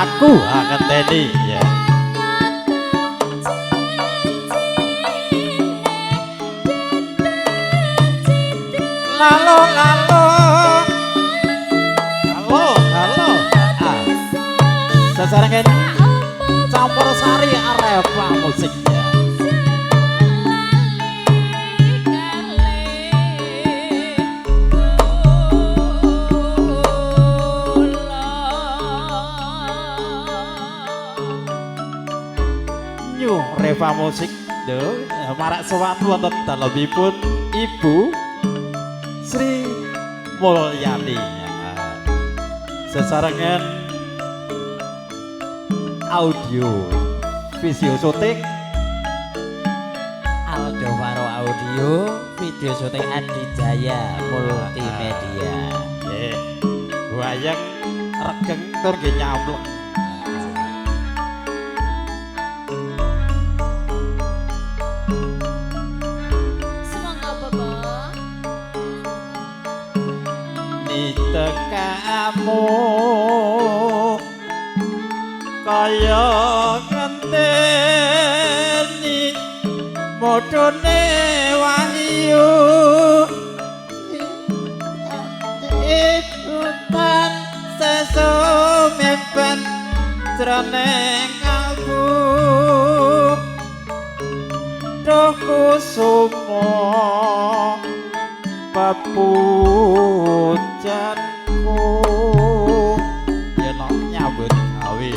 aku ngenteni ya. Lalo lalo halo sesarengan campur sari Areva musiknya. New Reva musik do marak sewatu wonten dalemipun Ibu Sri Mulyani sesarengan audio video syuting Aldo Faro audio video syuting Adi Jaya multimedia nggih wayang regeng tur nggih nyamplek semoga Bapak nitekamu kaya ngenteni modone wahyu ikutan sesumimpen jroning kalbu duh kusuma pepujanku yen nyambut gawe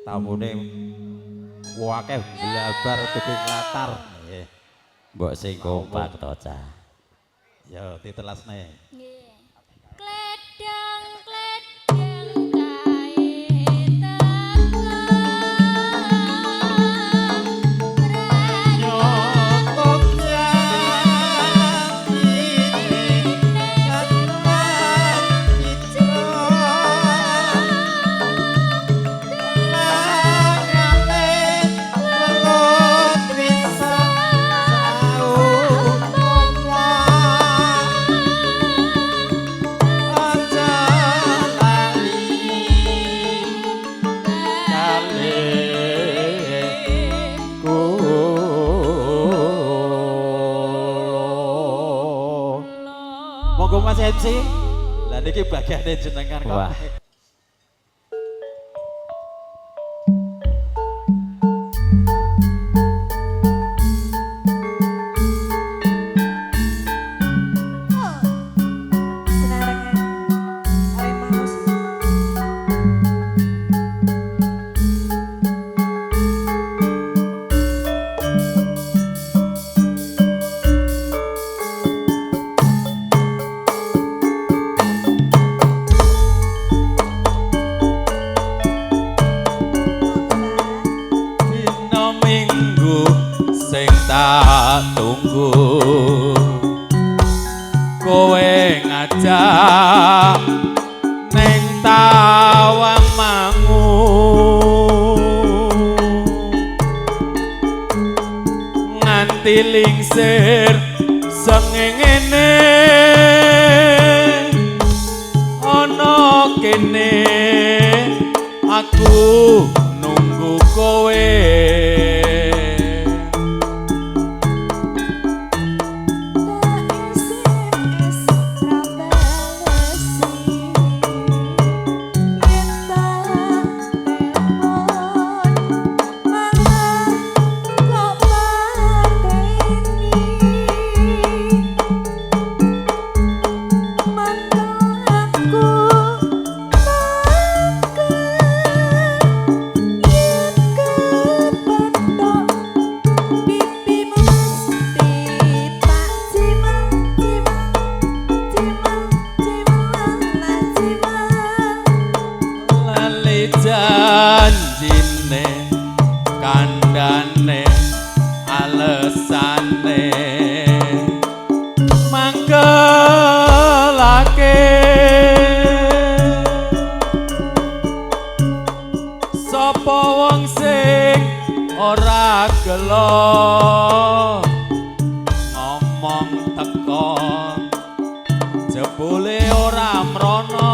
tamune akeh blabar duking latar nggih mbok sing kompak to cah ya titelasne nggih kledang kae monggo Mas MC lah niki bagiane jenengan kok tak tunggu kowe ngajak neng Tawamangu nganti lingsir sengengene ana kene aku nunggu kowe janjine kandhane alesane mangkelake sapa wong sing ora gelo ngomong teko jebule ora mrono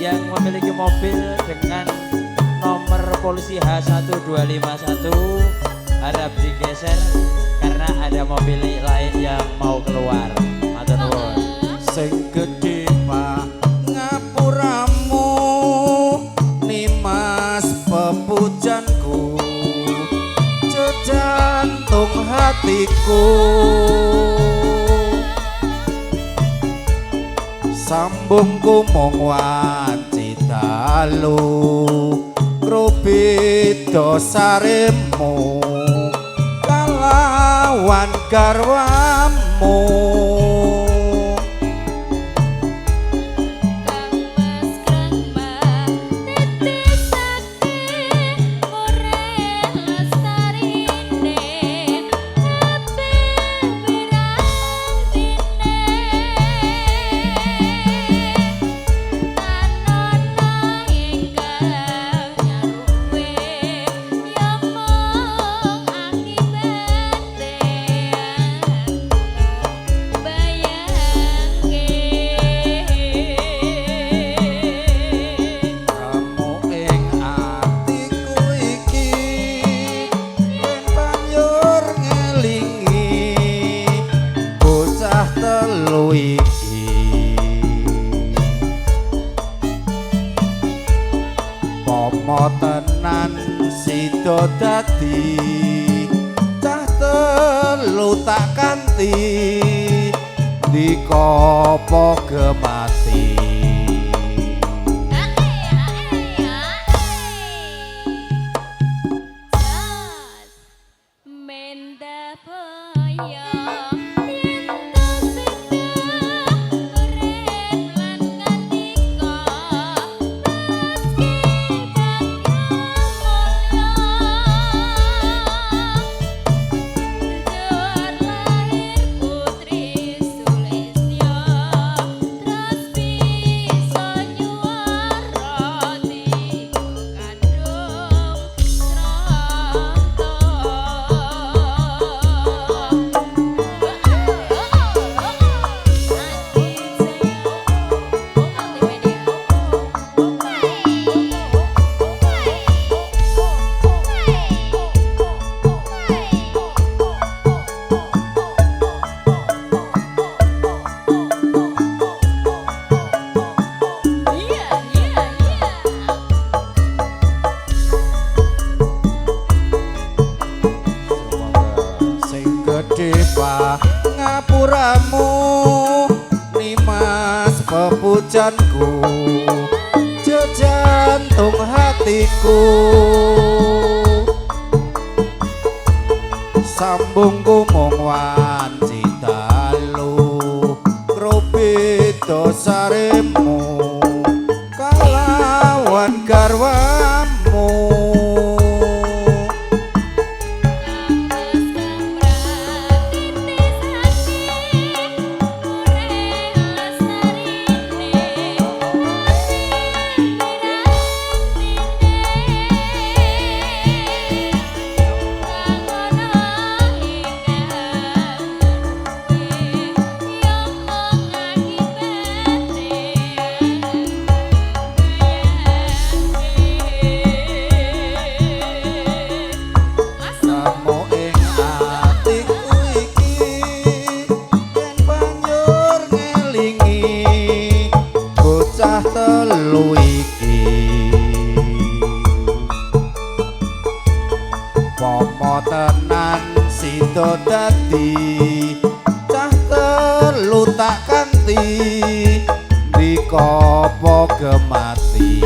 yang memiliki mobil dengan nomor polisi H1251 harap digeser karena ada mobil lain yang mau keluar. Matur nuwun. Sing gedhe Pak ngapuramu nimas pepujanku jejantung hatiku sambungku mung wanci dalu ngrobit dosaremu kalawan garwamu Pomo tenan sida dadi cah telu tak kanthi dikopo gemati Dewa ngapuramu nimas pepujanku jejantung hatiku sambungku mung wanci dalu ngrobit dosaremu kalawan garwamu Pomo tenan sida dadi cah telu tak kanthi dikopo gemati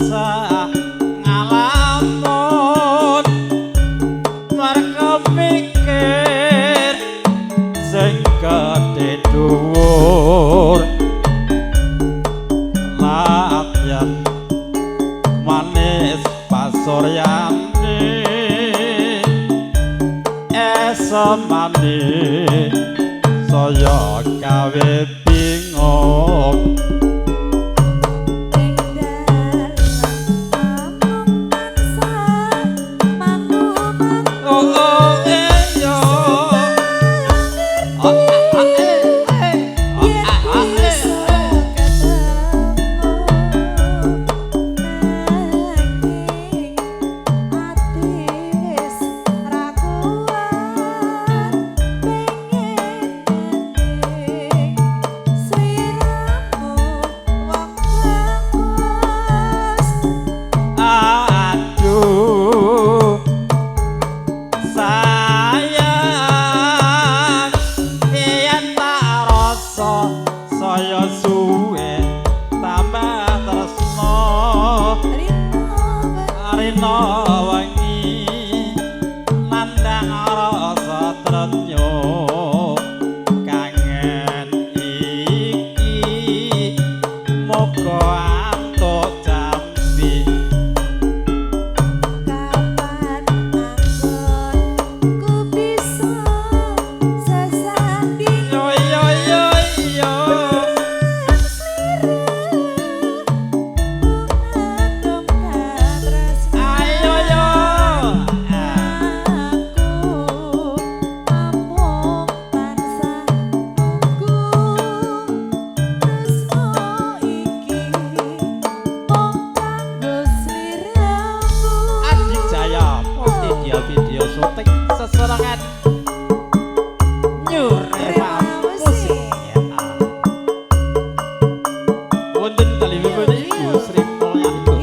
tansah ngalamun merga mikir sing gedhe dhuwur latyan manis pasuryane esemane saya gawe bingung video syuting seserangan Nyureva musik wonten kali bebene Ibu Sri Mulyani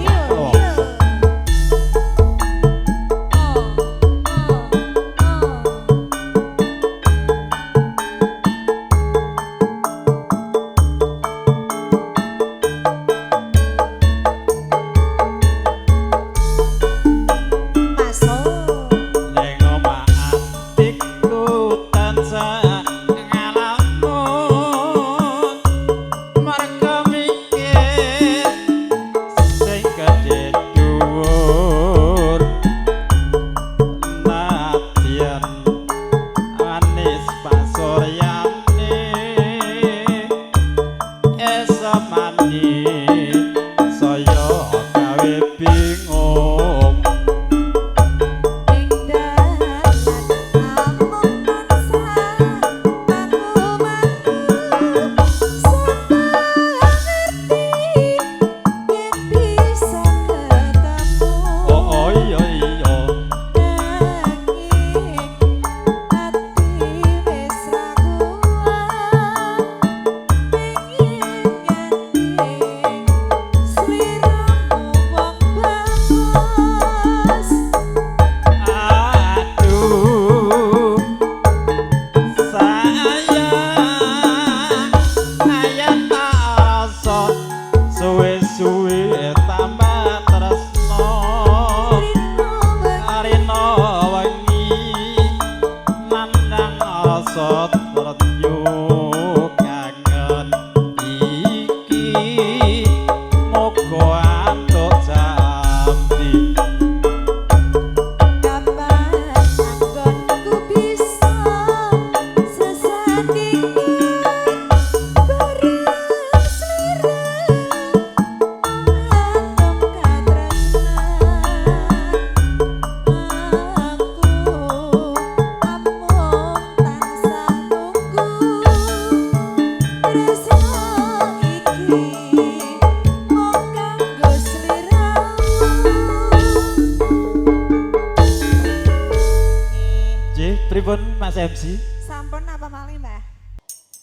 pripun Mas MC? Sampun apa malih, Mbah?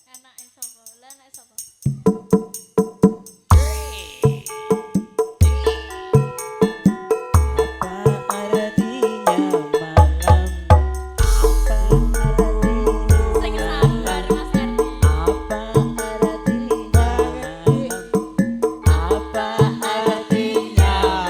Enak sapa? Lah enak sapa? Sing sabar Mas Erdi. Apa artinya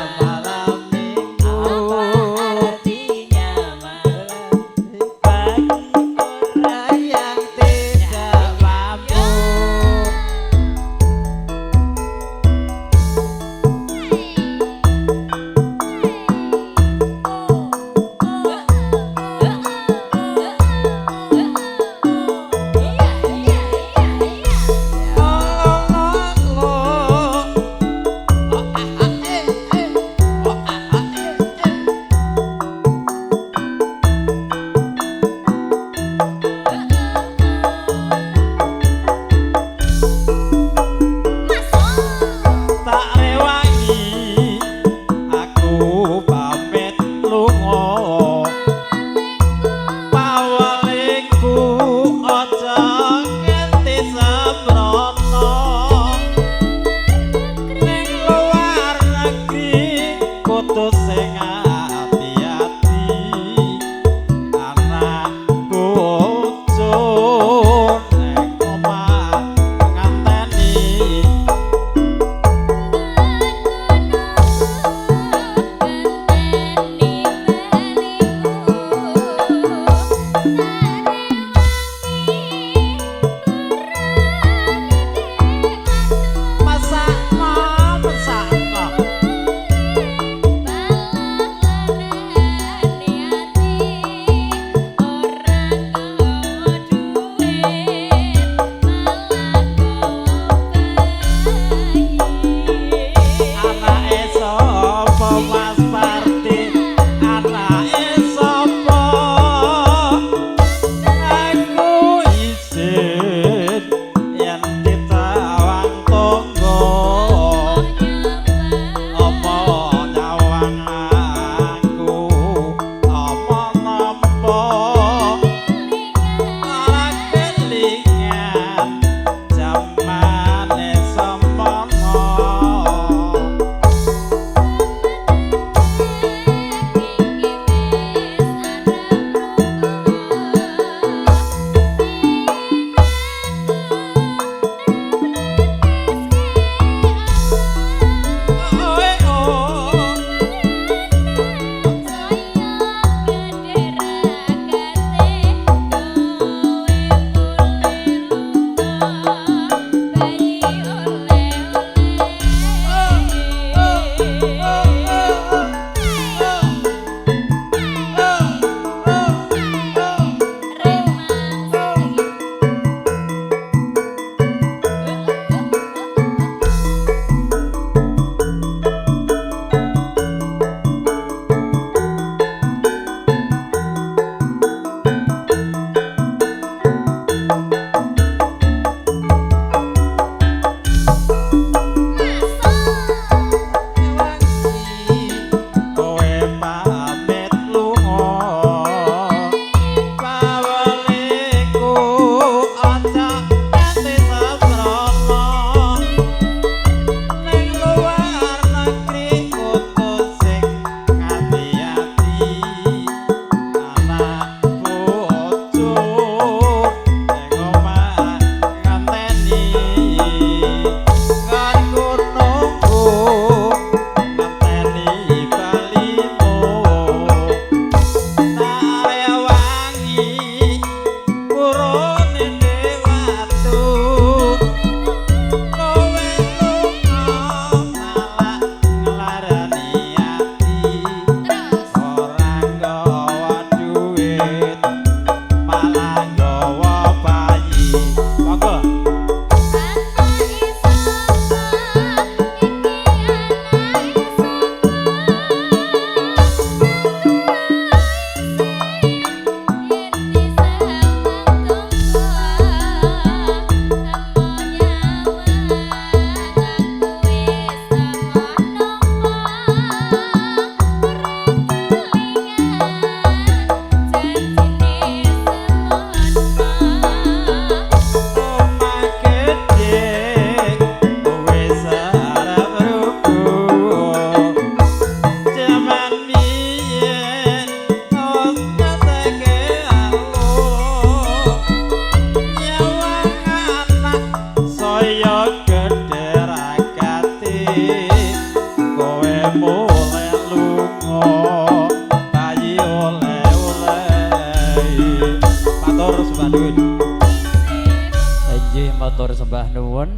tur sembah nuwun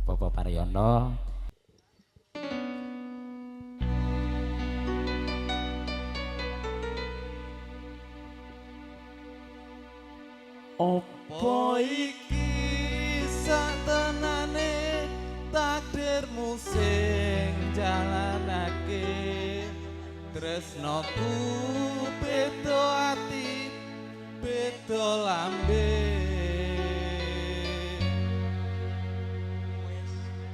Bapak Paryono. Opo iki satenane takdirmu sing jalanake tresnoku beda ati beda lambe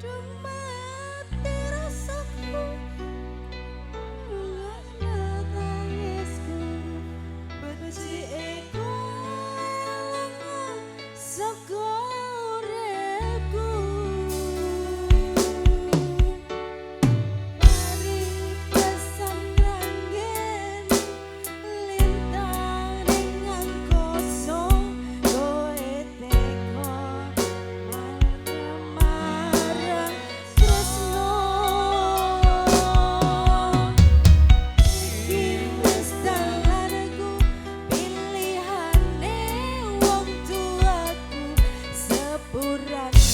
Dumati rasaku Luas tangisku Becikku elangan Saka uripku Mari pesan ranggen Lintang dengan kosong Kowe teko marang tresno Iki wis dalanku pilihane wong tuaku sepurane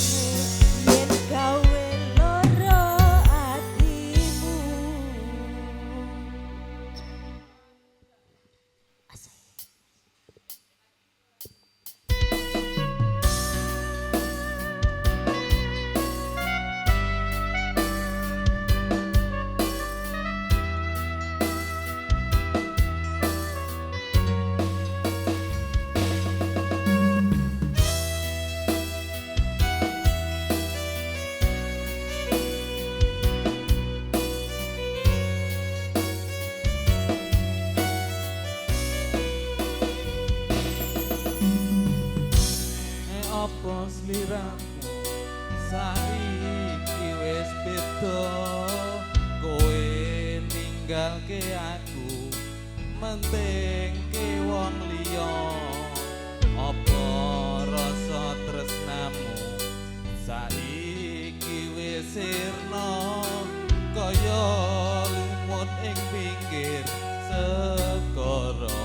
yen gawe loro atimu opo sliramu saiki wis beda kowe ninggalke aku mentingke wong liya apa rasa tresnamu saiki wis sirna kaya lumut ing pinggir segara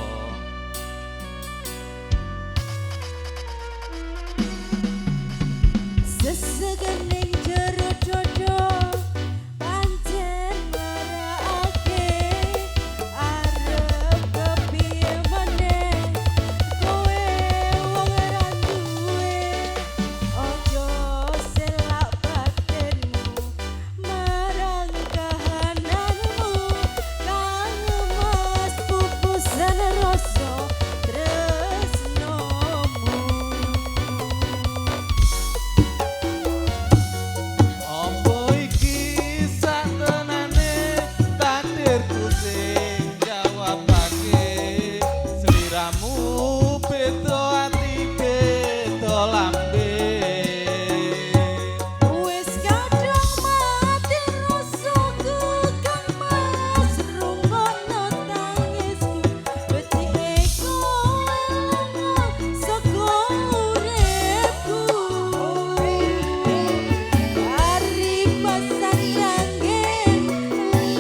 Sesegening jero dodo pancen marakake arep kepiye meneh kowe wong ra duwe ojo selak batinmu marang kahananmu kang mas pupusan rasa tresnomu Opo iki satenane takdirku sing jawabake sliramu beda ati beda lambe Wis kadung mati rasaku kang mas rungokno tangisku becikku elangan saka uripku Mari pesan ranggen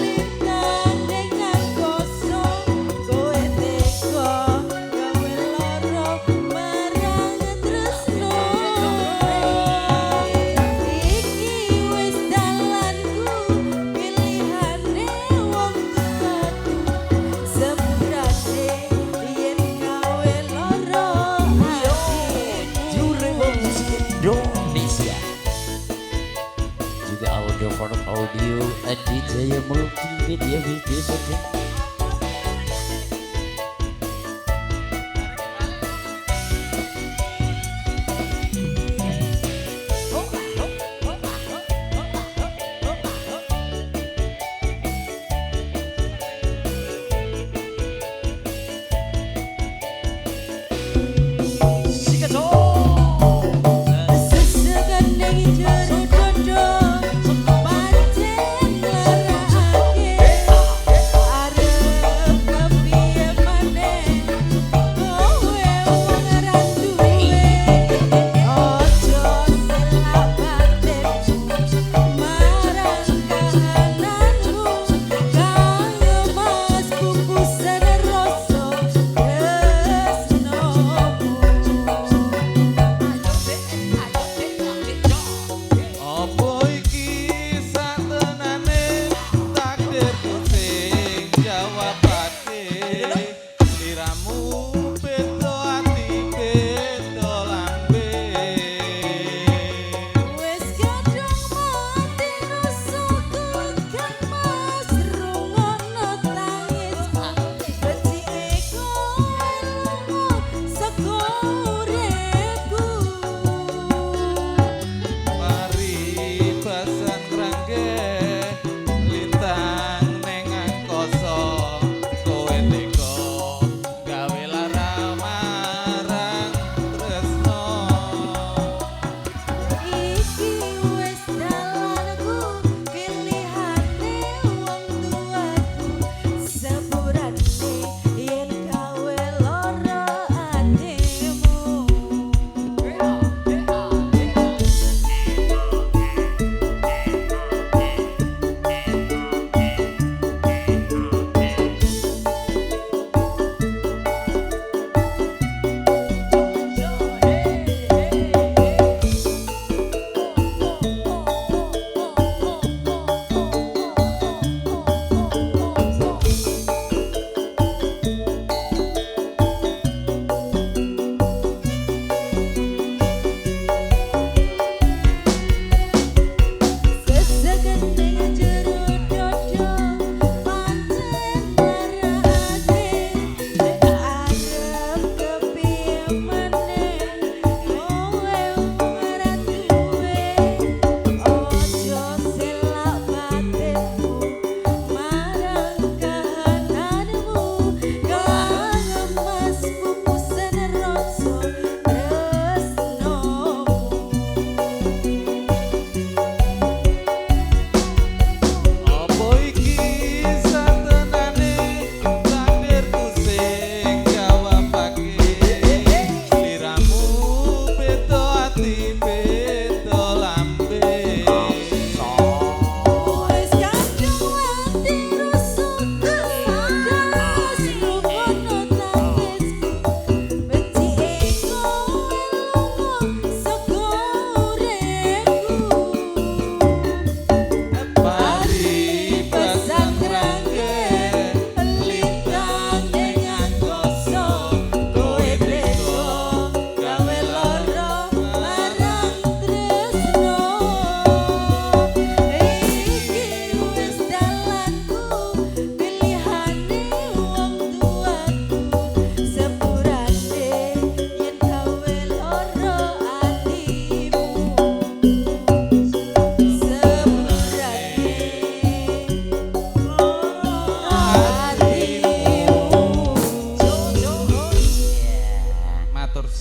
lintang dengan kosong kowe teko gawe loro marang tresno Iki wis dalanku pilihane wong tuaku sepurane yen gawe loro Jure musik Indonesia juga audio format audio DJ multimedia video syuting. Sesegening jero dodo pancen marakake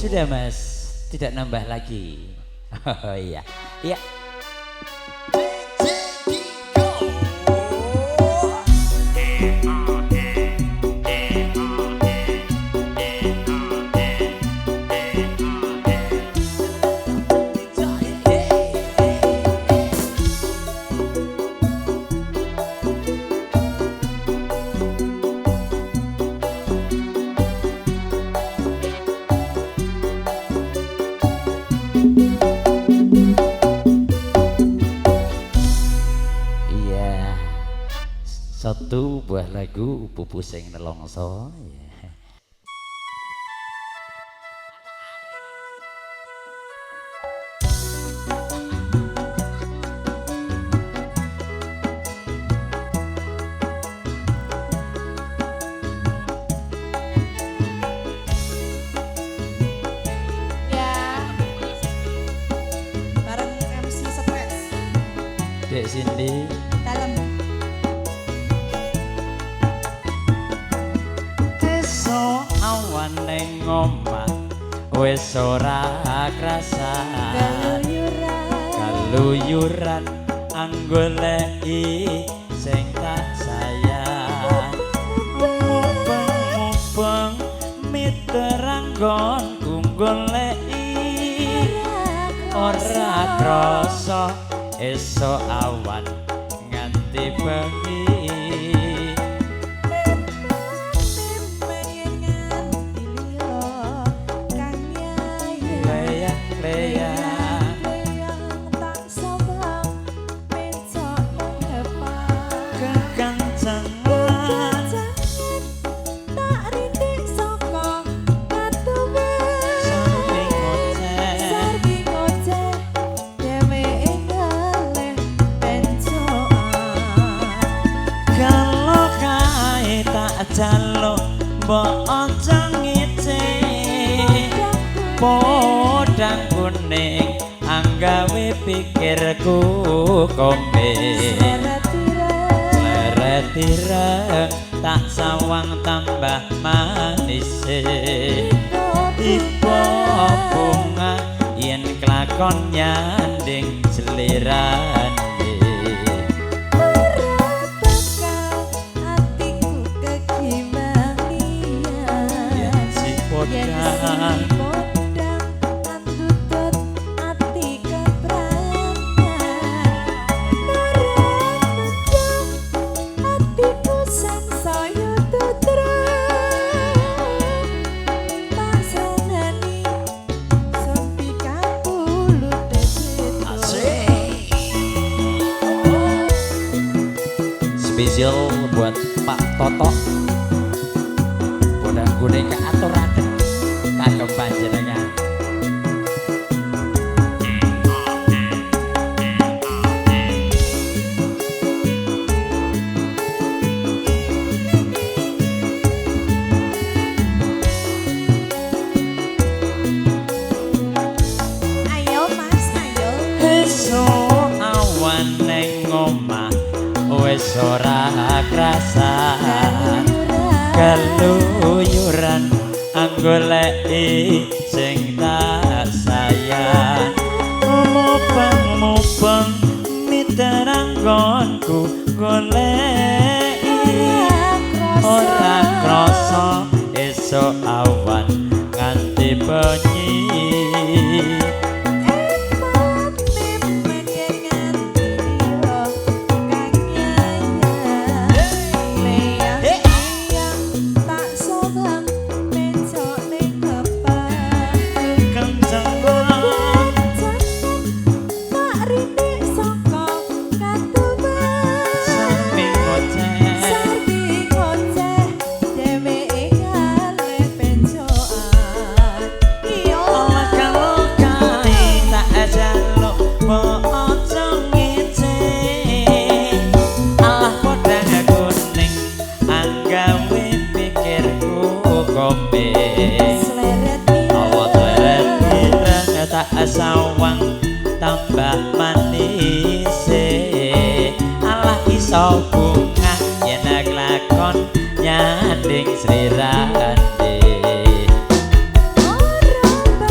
Sudah Mas, tidak nambah lagi. Oh iya, iya. Satu buah lagu pupu sing nelongso ya. Ya. Bareng MC Stress. Dek Cindy Dalam. esok awan ning omah wis ora krasa kaluyuran anggoleki sing tak sayang mubeng miteranggon goleki ora krasa esok awan nganti bengi jaluk mbok aja ngece podang kuning anggawe pikirku kombe leret ireng tak sawang tambah manis tiba bunga yen kelakon nyanding selirane spesial buat Pak Toto bodang kuning keaturaken kagem panjenengan Ayo Mas, ayo. esok awan ning omah wis ora krasa keluyuran anggoleki sing tak sayang mubeng miteranggonku goleki ora krasa esok awan nganti bengi sawang tambah manis alah iso bunga yen lakon nyanding slirane Ora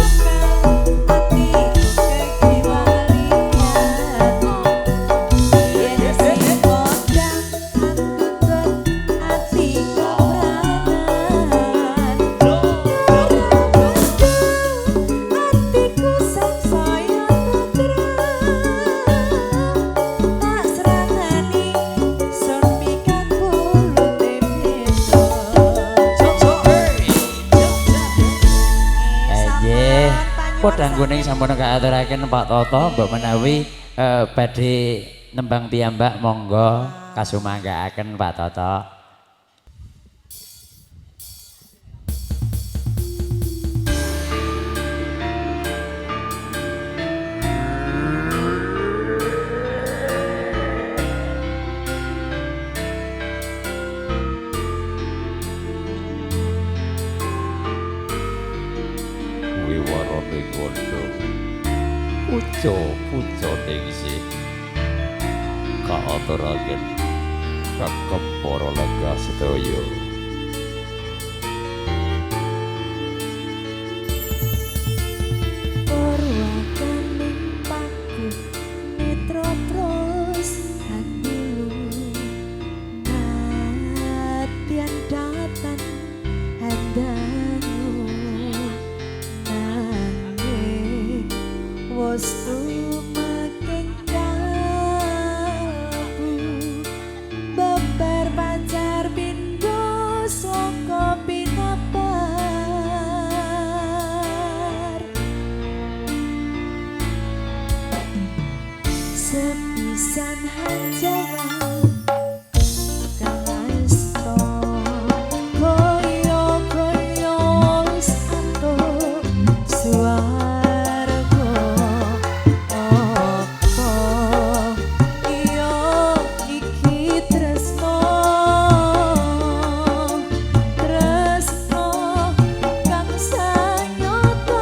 Napa dangguning sampun kaaturaken Pak Toto mbok menawi badhe nembang piyambak monggo kasumanggaaken Pak Toto. Wiwarane kondo puco ningsih kaaturaken kagem para lega sedaya. Purwakaning paku mitra pros handilu nadyan datan handangu nanging wis tumaking kabu beber pacar pindho saka pinapar sepisan hanjawan kalasto goyo-goyo santo suarga apa iya iki tresno kang sanyata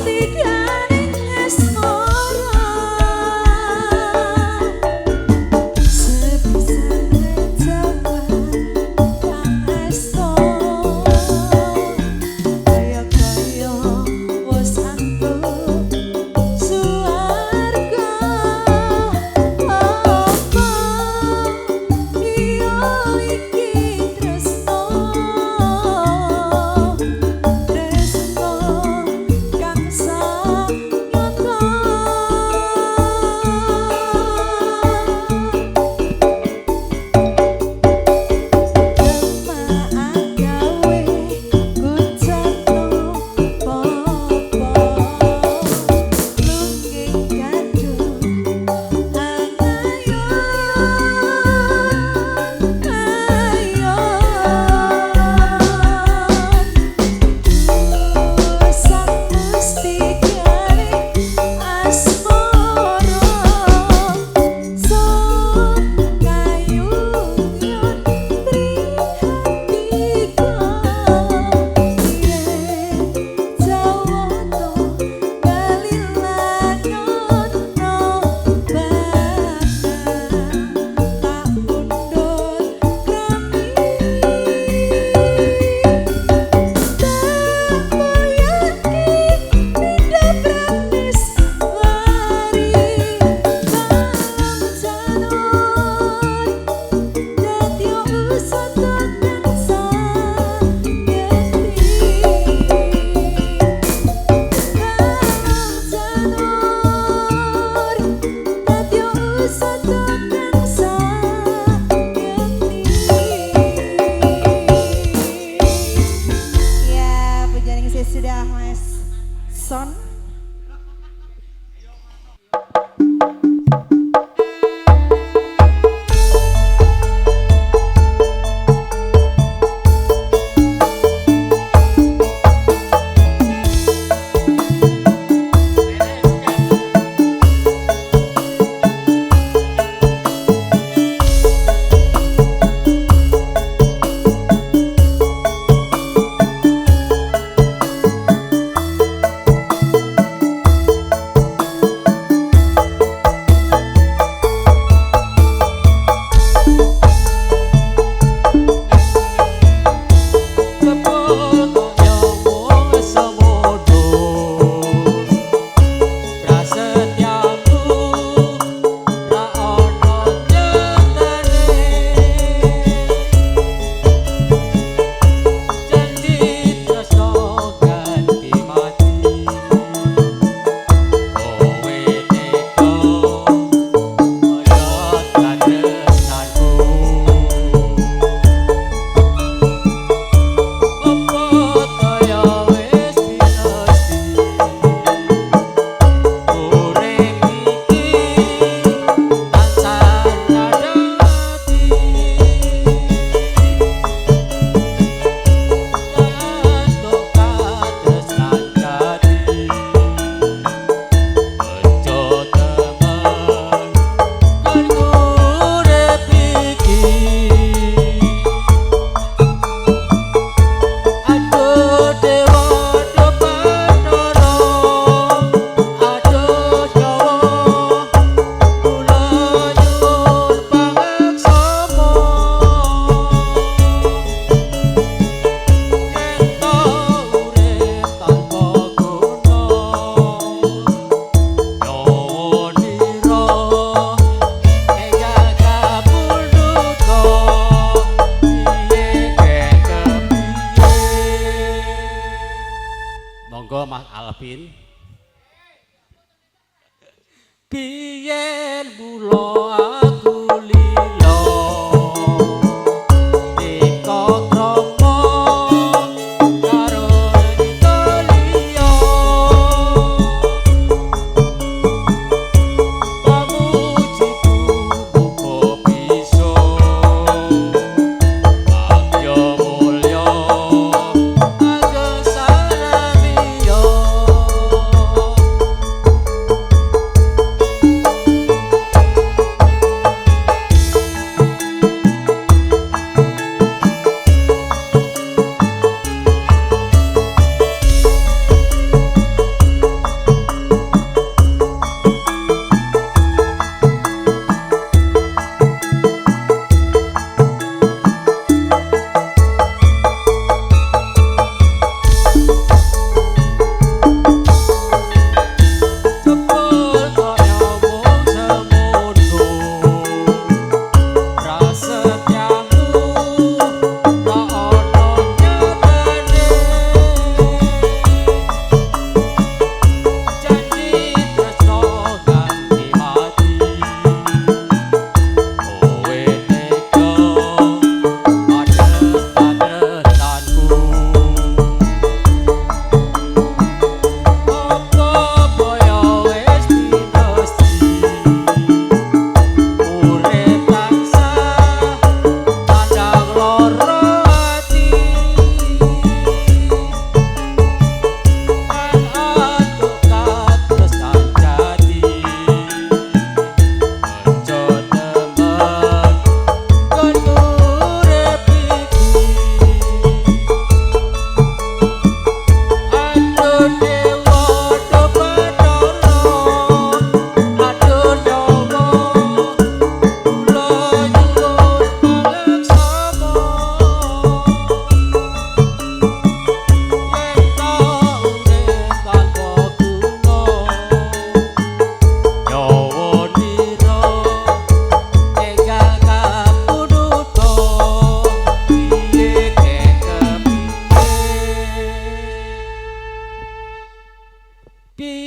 mustikaning asmara sebisane jawab kang asta kaya-kaya wis antuk suarga apa iya iki tresno tresno kang sayata agawe kucatno popo lunging kadung ayo sang mustikane asmara sok kayung yen prihatiku yen jawono kalilangono bakal tak mundur krami Ya, pujian saya sudah Mas Son. Monggo Mas Alvin. Biyen mula aku lilo teko kromo karo wanita liya pamujiku buka piso bagya mulya ageng saramiya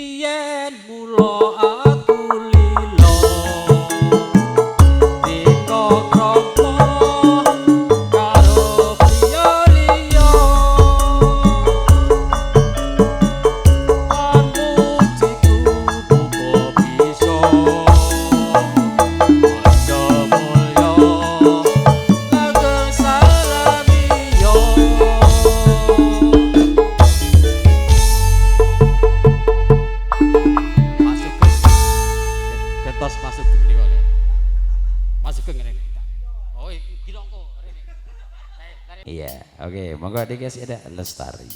Biyen mula aku lilo Diko krompo karo priya liya Pamujiku buka bisa Aja mulya langgeng salamiya masuk ke gentos masuk ke ngene kok masuk ke ngene oh gila kok rene Iya, oke, monggo dikasih ada Lestari.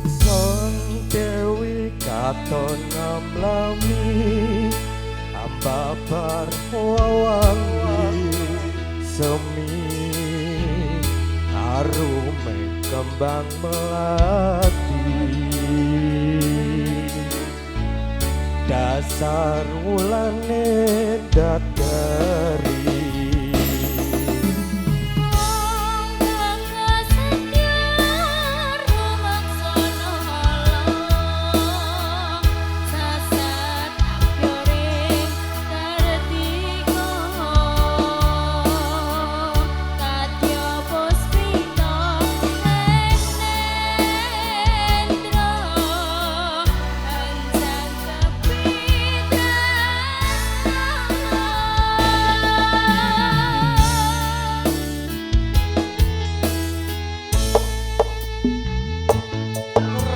Son Dewi katon ngamlami ambabar wawangi semi arume kembang melati dasar wulane datari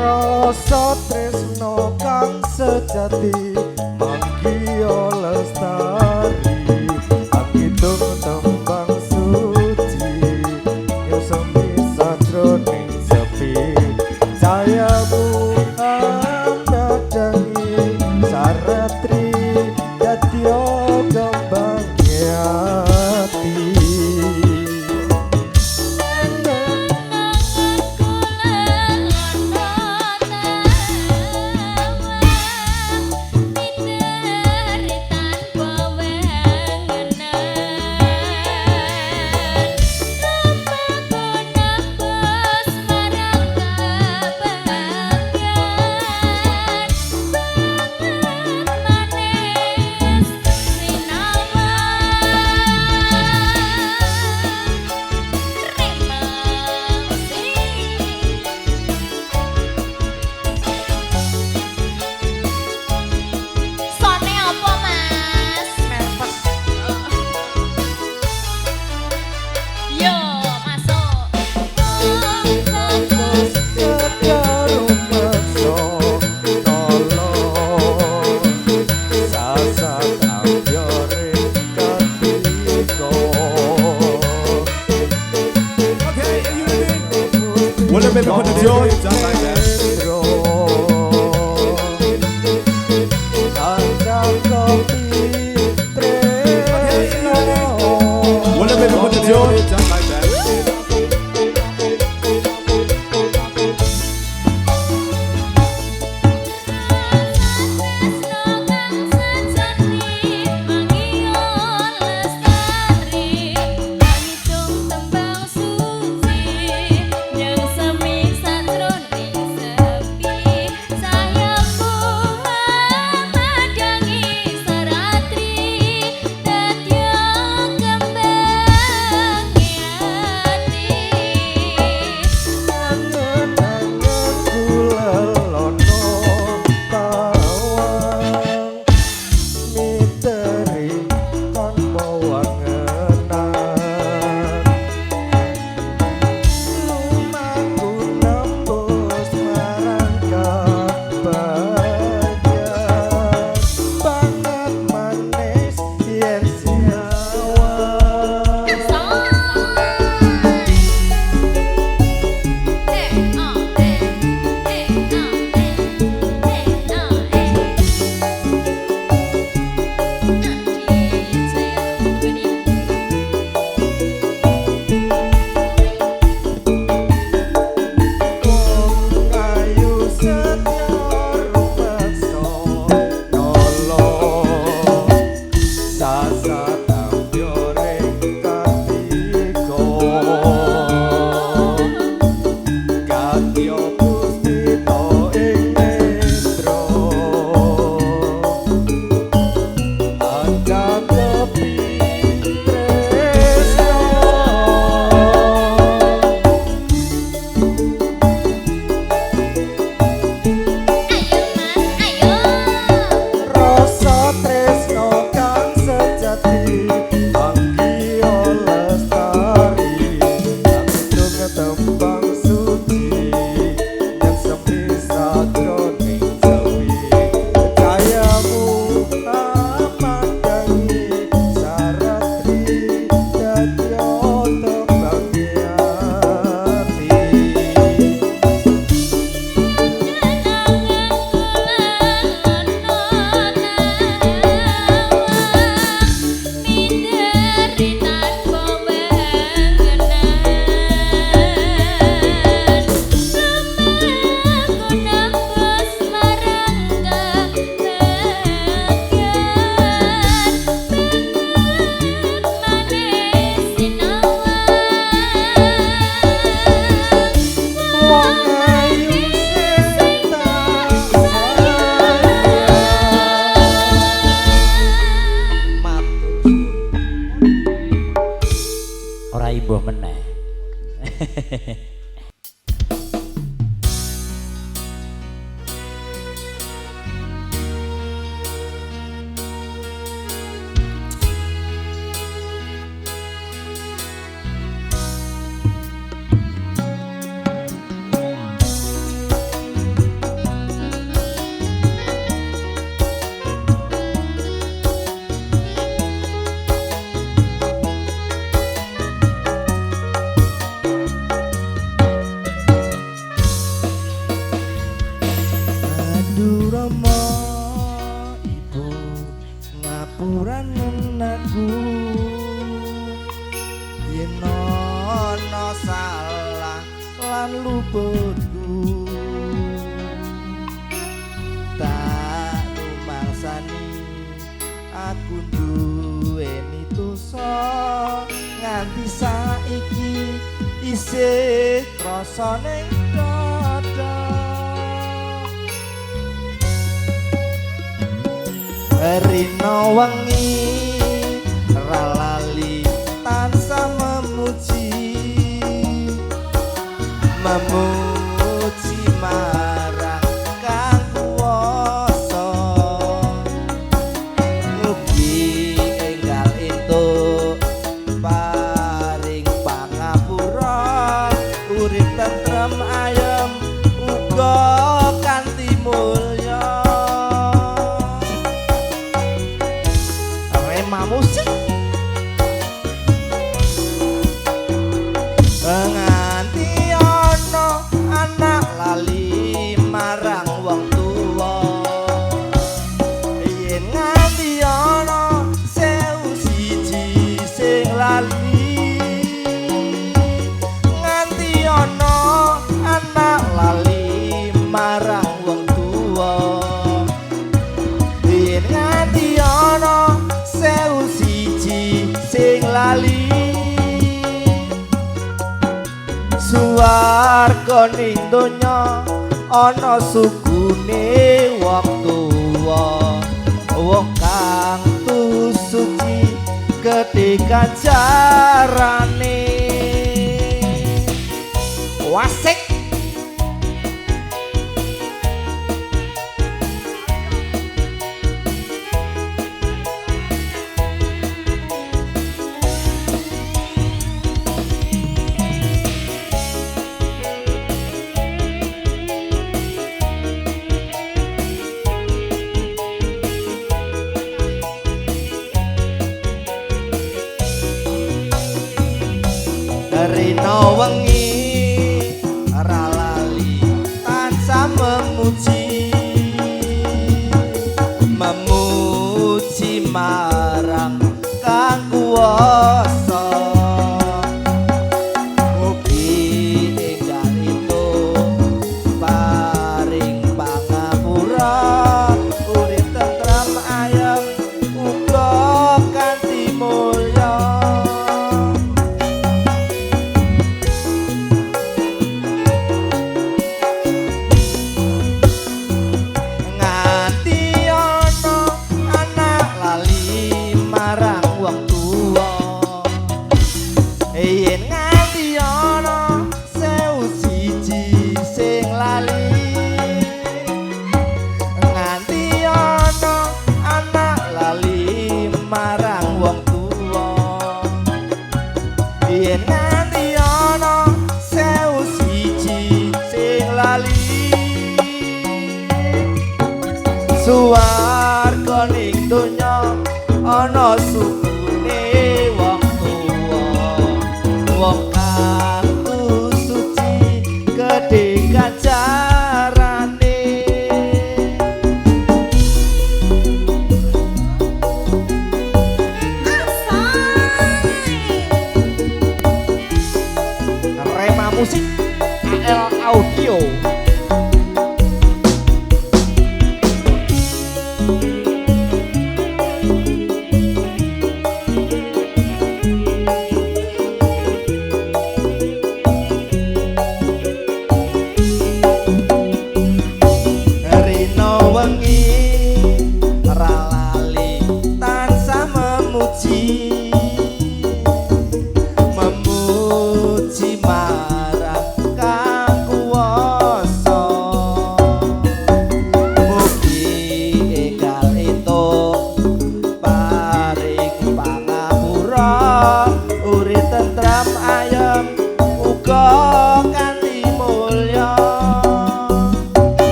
rasa tresno kang sejati manggih lestari akitung tembang suci yo semi sajroning sepi sayamu dadangi saratri dadya kembang ati Well, let me put the joint just like that. Well, let me put the joint just like that. Tembang suci yang semi satron ring Yo Pustito ing netro Aja kopi tresno Rasa tresno kang sejati Anggio lestari Langsung tembang suci Yang semisal kroning jawi Kayamu amandangi Saratri dadya tembang yati Wong ayu sing tak sayang Matur Ora imbuh meneh. Aduh Rama ibu ngapuran aku yen ana salah lan luputku tak rumangsani aku duweni dosa nganti saiki isih krasa ning dada Rino wengi ralali tansah memuji marang Kang Kuwasa mugi enggal entuk paring pangapura urip tentrem ayem uga kanthi mulya musik nganti ana anak lali marang wong tuwa yen nganti ana sewu siji sing lali nganti ana anak lali marang wong tuwa yen nganti ana sewu siji sing lali suwarga ning donya ana sugune wong tuwa wong kang suci gedhe ganjarane wasik Rino wengi ralali tansah memuji marang Kang Kuwasa mugi enggal entuk paring pangapura urip tentrem ayem uga kanthi mulya Suwarga ning donya ana sukune wong tuwa wong kang suci gedhe ganjarane Rema Musik AL Audio.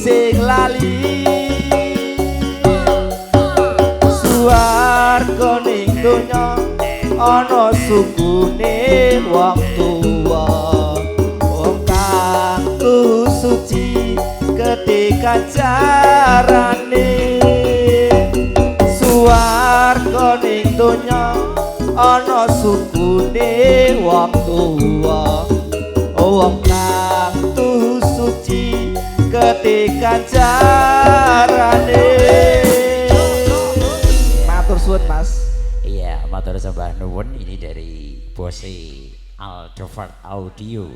Sing lali suwarga ning donya ana sukune wong tuwa wong kang suci gedhe ganjarane suwarga ning donya ana sukune wong tuwa wong kang suci ketika carane. Matur suwun Mas. Iya, matur sembah nuwun. Ini dari Bose Aldovert Audio.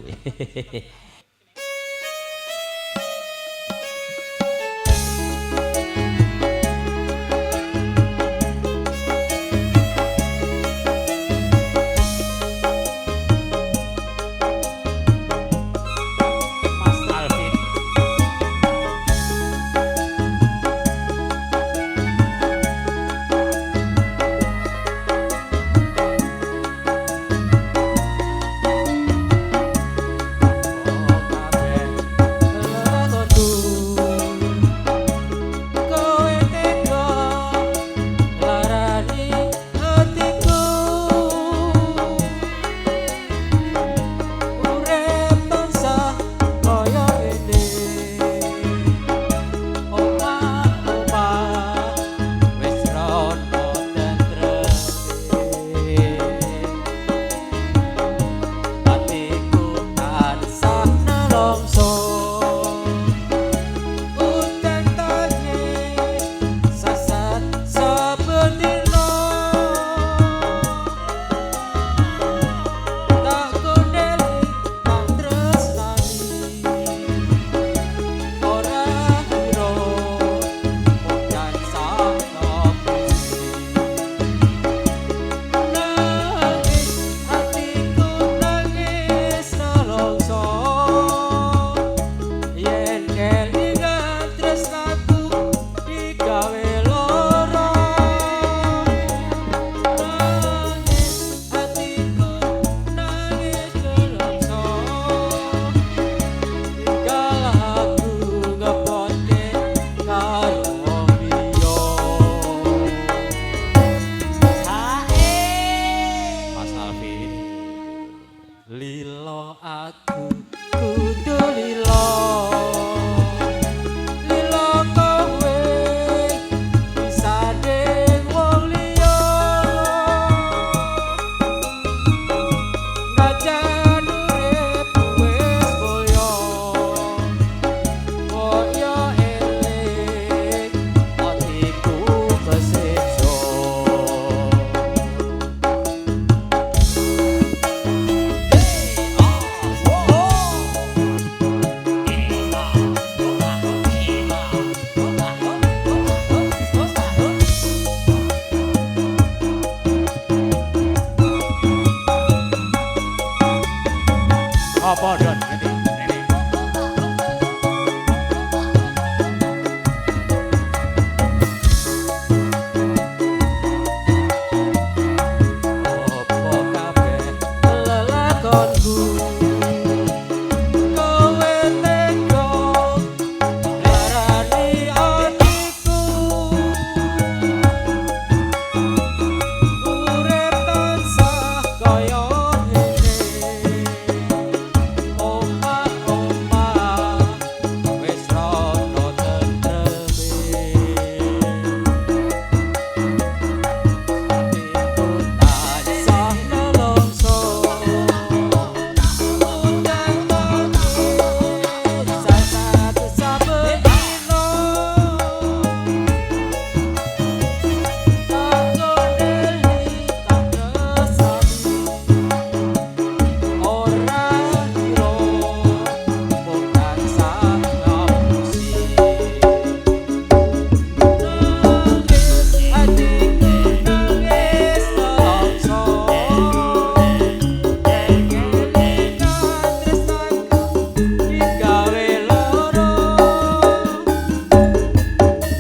Apa Don? Ngerti? Ini. Opo kabeh lelakonku kowe tega larani atiku urip tansah kaya ngene omah-omah wis rono tentreme tansah nelongso undang manut satu saben dino aku deli tak resami ora kira mung tansah ngapusi nangis hatiku nangis nelongso kelingan tresnaku digawe loro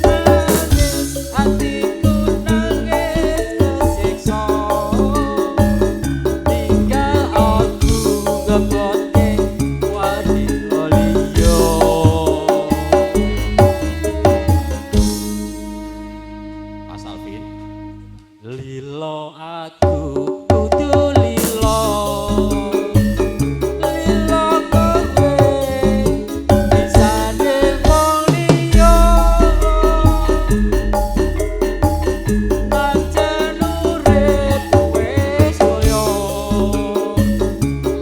nangis hatiku nangis kesiksa tinggal aku ngepotke wanita liya Mas Alvin. lilo aku kudu lilo lilo kowe bisane wong liya pancen urip wis koyo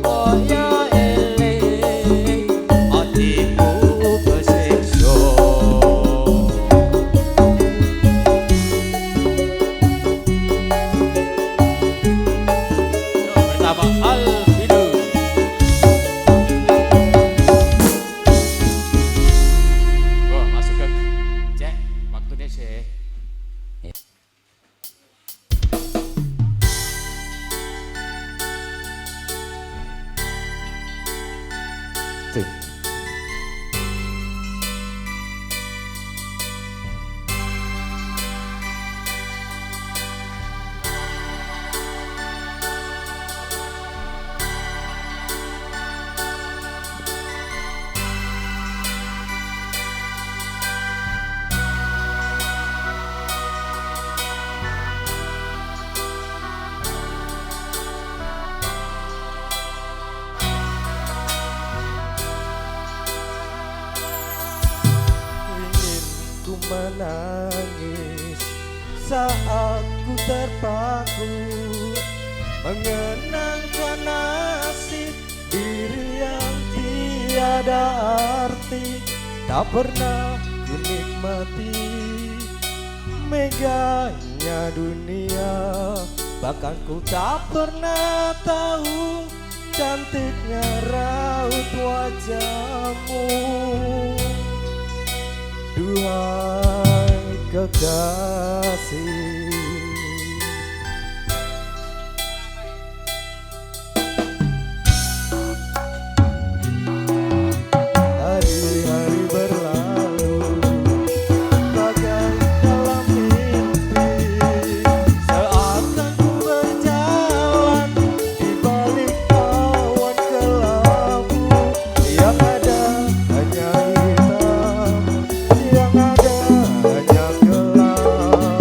kaya eling atiku kesiksa. Bersama Alvino. Wah, masuk ke cek waktunya sih. Tuh. Ingin ku menangis saat ku terpaku mengenangkan nasib diri yang tiada arti, tak pernah ku nikmati megahnya dunia, bahkan ku tak pernah tahu cantiknya raut wajahmu. Duhai kekasih, hari-hari berlalu bagai dalam mimpi, seakan ku berjalan di balik awan kelabu, yang ada hanya hitam, yang ada hanya gelap.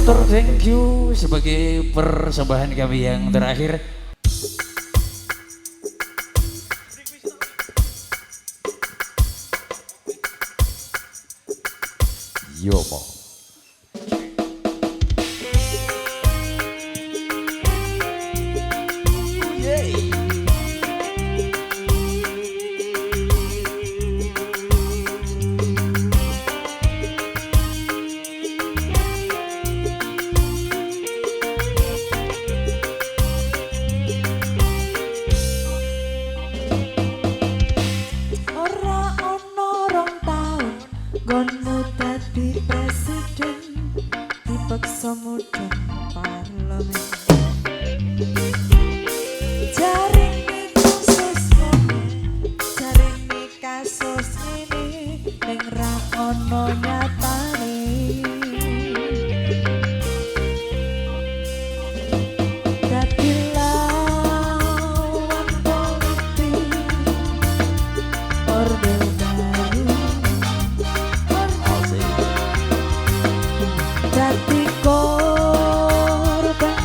Matur thank you sebagai persembahan kami yang terakhir. Yomo. Ora ono rong taun nggonmu dadi presiden dipaksa mudhun parlemen. Jarine kasus ngene, jarine kasus ngene ning ra ono nyatane. Dadi lawan politik Orde Baru, dadi korban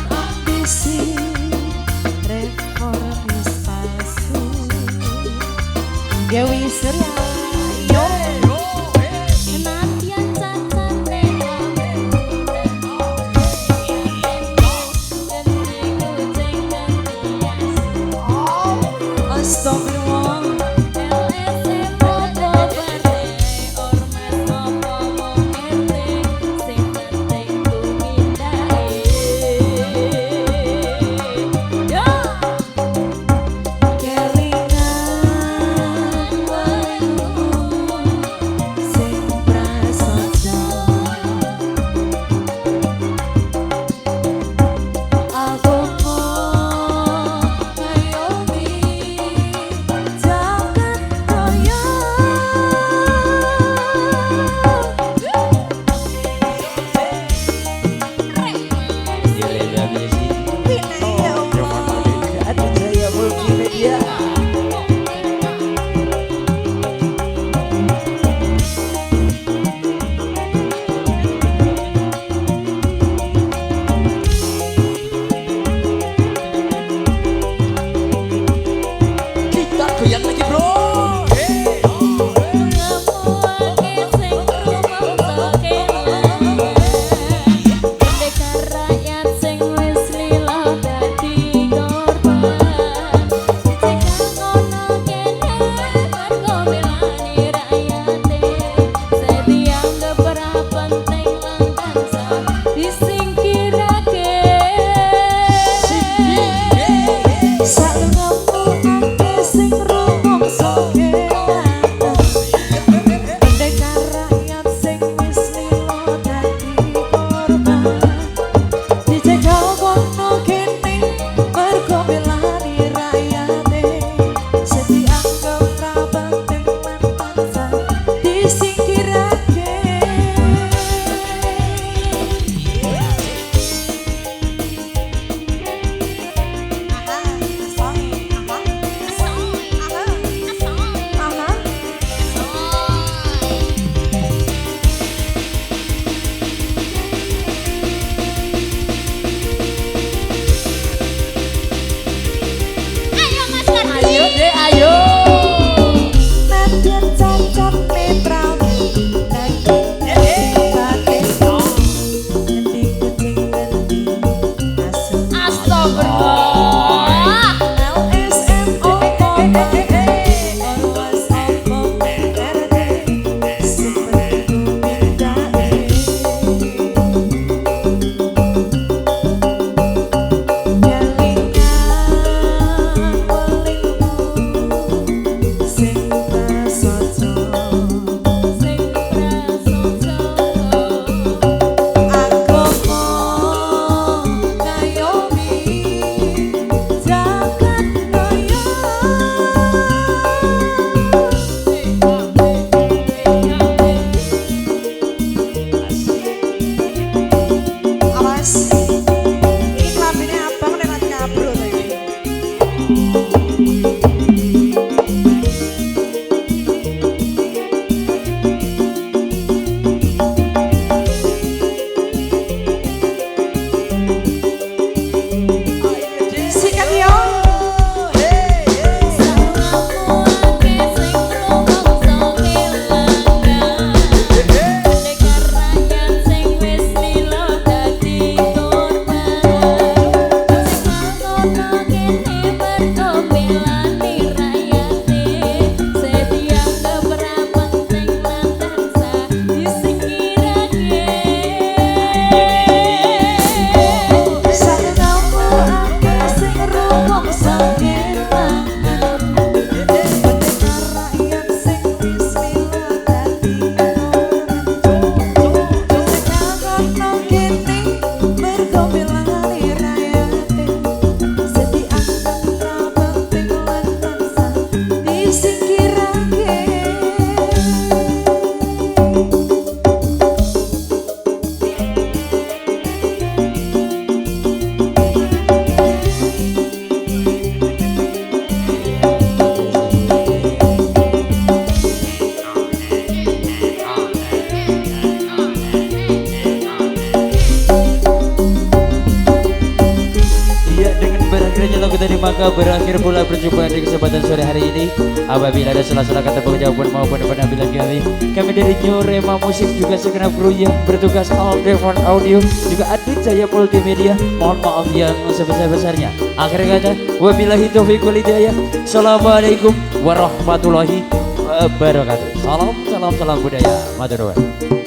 kita ini maka berakhir pula perjumpaan di kesempatan sore hari ini. Apabila ada salah-salah kata pengucapan maupun penampilan kami dari New Rema Musik juga segenap kru yang bertugas All Devon Audio juga Adit Jaya Multimedia, mohon maaf yang sebesar-besarnya. Akhir kata, wabillahi taufiq wal hidayah. Assalamualaikum warahmatullahi wabarakatuh. Salam budaya. Matur nuwun.